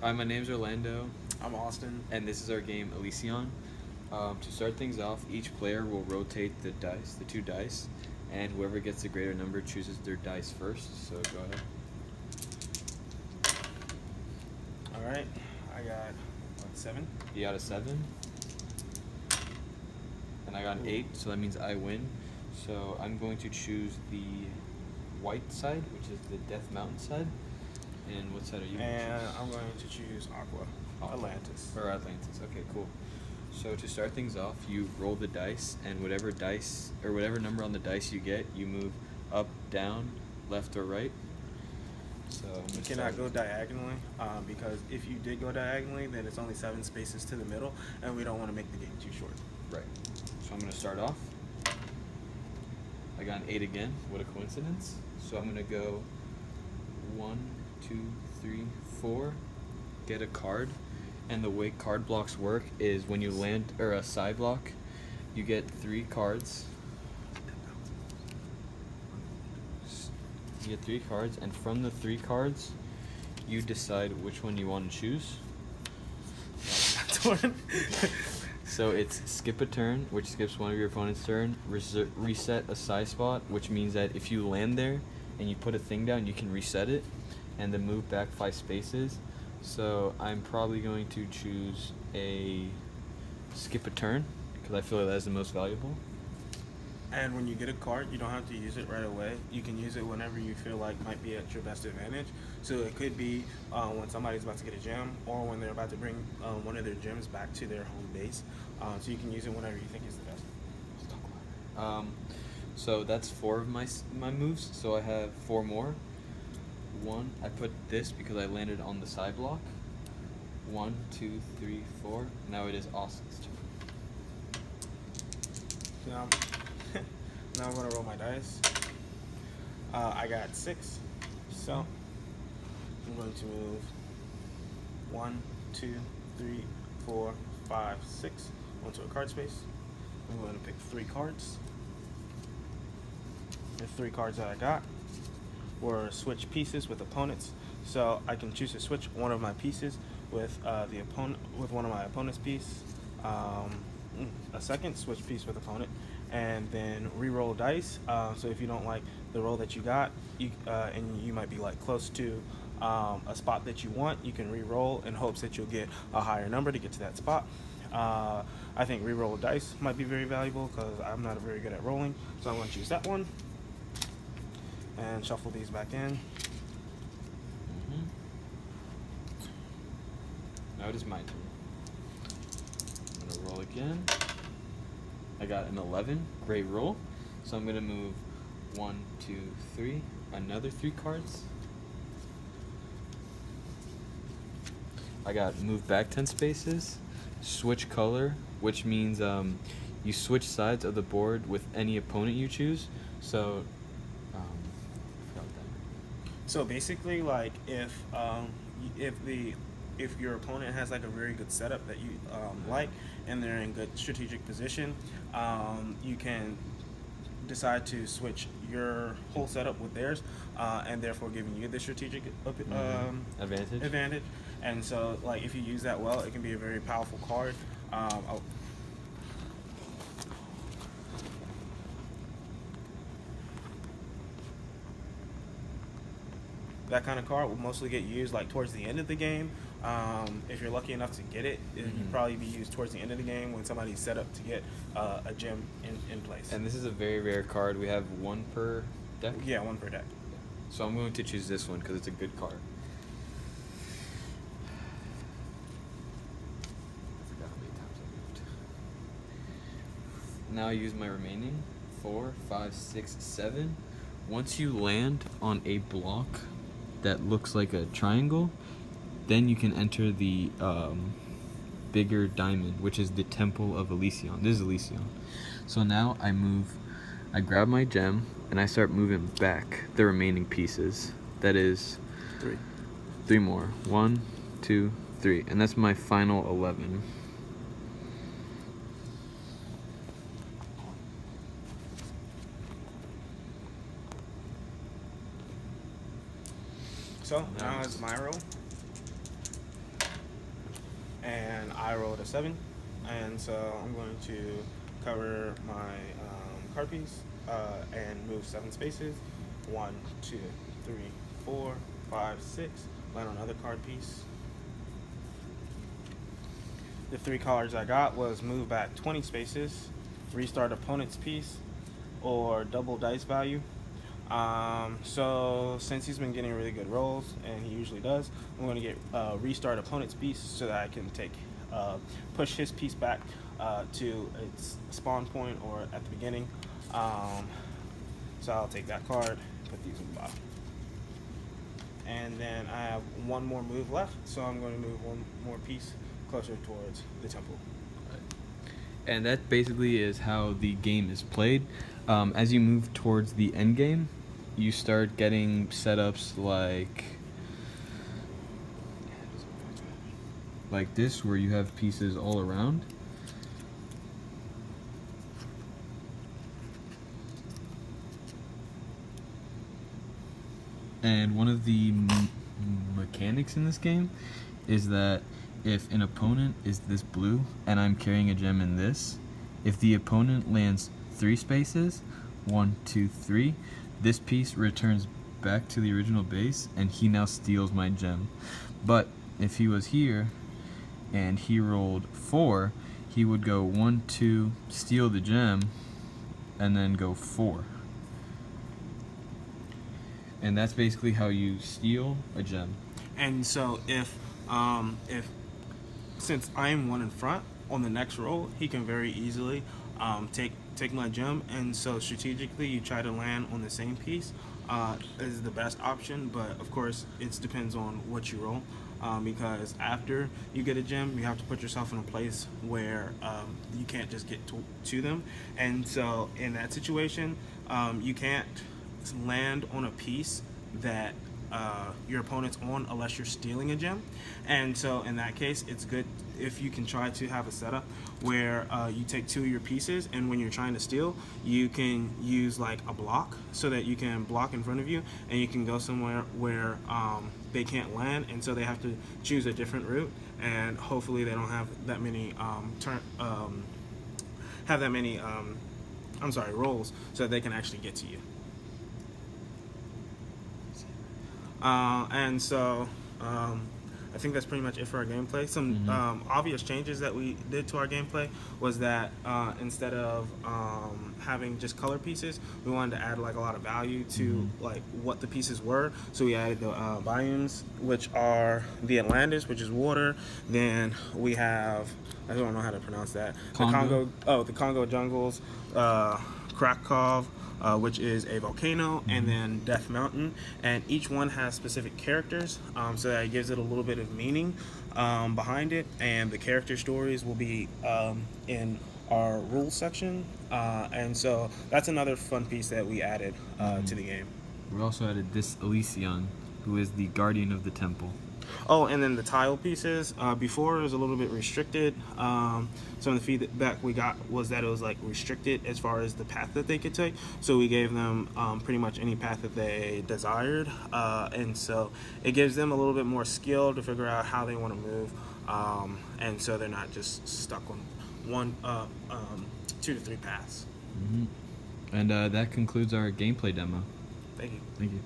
Hi, my name's Orlando, I'm Austin. and this is our game Elysian. To start things off, each player will rotate the two dice, and whoever gets the greater number chooses their dice first. So go ahead. All right, I got 7. You got a 7, and I got an 8, so that means I win. So I'm going to choose the white side, which is the Death Mountain side. And what side are you going to And choose? I'm going to choose Aqua. Atlantis. Or Atlantis. Okay, cool. So to start things off, you roll the dice, and whatever number on the dice you get, you move up, down, left, or right. So You cannot go diagonally because if you did go diagonally, then it's only 7 spaces to the middle, and we don't want to make the game too short. Right. So I'm going to start off. I got an 8 again. What a coincidence. So I'm going to go 1, 2, 3, 4. Get a card. And the way card blocks work is when you land, or a side block, you get 3 cards. You get 3 cards, and from the 3 cards, you decide which one you want to choose. So it's skip a turn, which skips one of your opponent's turn. Reset a side spot, which means that if you land there and you put a thing down, you can reset it, and then move back 5 spaces. So I'm probably going to choose a skip a turn because I feel like that's the most valuable. And when you get a card, you don't have to use it right away. You can use it whenever you feel like might be at your best advantage. So it could be when somebody's about to get a gem, or when they're about to bring one of their gems back to their home base. So you can use it whenever you think is the best. So that's 4 of my moves. So I have 4 more. 1, I put this because I landed on the side block. 1, 2, 3, 4. Now it is Austin's turn. Now I'm going to roll my dice. I got 6. So I'm going to move 1, 2, 3, 4, 5, 6 onto a card space. I'm going to pick 3 cards. The 3 cards that I got were switch pieces with opponents. So I can choose to switch one of my pieces with one of my opponent's piece. A second switch piece with opponent, and then re-roll dice. So if you don't like the roll that you got, and you might be like close to a spot that you want, you can re-roll in hopes that you'll get a higher number to get to that spot. I think re-roll dice might be very valuable because I'm not very good at rolling, so I'm going to choose that one and shuffle these back in. Now it is my turn. I'm going to roll again. I got an 11. Great roll. So I'm going to move 1, 2, 3. Another 3 cards. I got move back 10 spaces. Switch color, which means you switch sides of the board with any opponent you choose. So, I forgot what that. So basically, like if your opponent has like a very good setup that you like, and they're in good strategic position, you can decide to switch your whole setup with theirs, and therefore giving you the strategic advantage. And so, like, if you use that well, it can be a very powerful card. That kind of card will mostly get used like towards the end of the game. If you're lucky enough to get it, it'll probably be used towards the end of the game when somebody's set up to get a gem in place. And this is a very rare card. We have 1 per deck? Yeah, 1 per deck. So I'm going to choose this one because it's a good card. I forgot how many times I moved. Now I use my remaining 4, 5, 6, 7. Once you land on a block that looks like a triangle, then you can enter the bigger diamond, which is the Temple of Elysian. This is Elysian. So now I grab my gem, and I start moving back the remaining pieces. That is 3 more. 1, 2, 3. And that's my final 11. So now it's my roll. and I rolled a 7, and so I'm going to cover my card piece and move 7 spaces. 1, 2, 3, 4, 5, 6. Land on another card piece. The 3 cards I got was move back 20 spaces, restart opponent's piece, or double dice value. So since he's been getting really good rolls, and he usually does, I'm going to get restart opponent's piece so that I can push his piece back to its spawn point or at the beginning. So I'll take that card, put these in the bottom. And then I have one more move left, so I'm going to move one more piece closer towards the temple. And that basically is how the game is played. As you move towards the end game, you start getting setups like this, where you have pieces all around. And one of the mechanics in this game is that if an opponent is this blue and I'm carrying a gem in this, if the opponent lands 3 spaces, 1, 2, 3, this piece returns back to the original base and he now steals my gem. But if he was here and he rolled 4, he would go 1, 2, steal the gem, and then go 4. And that's basically how you steal a gem. And so if since I'm one in front on the next roll, he can very easily take my gem. And so strategically, you try to land on the same piece is the best option. But of course, it depends on what you roll. Because after you get a gem, you have to put yourself in a place where you can't just get to them. And so in that situation, you can't land on a piece that your opponent's on unless you're stealing a gem. And so in that case, it's good if you can try to have a setup where you take 2 of your pieces, and when you're trying to steal, you can use like a block so that you can block in front of you, and you can go somewhere where they can't land, and so they have to choose a different route, and hopefully they don't have that many rolls so that they can actually get to you. And so I think that's pretty much it for our gameplay. Some obvious changes that we did to our gameplay was that instead of having just color pieces, we wanted to add like a lot of value to like what the pieces were. So we added the biomes, which are the Atlantis, which is water. Then we have, I don't know how to pronounce that. The Congo jungles, Krakow, which is a volcano, and then Death Mountain, and each one has specific characters, so that it gives it a little bit of meaning behind it, and the character stories will be in our rules section, and so that's another fun piece that we added to the game. We also added this Elysian, who is the guardian of the temple. Oh, and then the tile pieces. Before it was a little bit restricted. Some of the feedback we got was that it was like restricted as far as the path that they could take. So we gave them pretty much any path that they desired, and so it gives them a little bit more skill to figure out how they want to move, and so they're not just stuck on one, 2 to 3 paths. And that concludes our gameplay demo. Thank you. Thank you.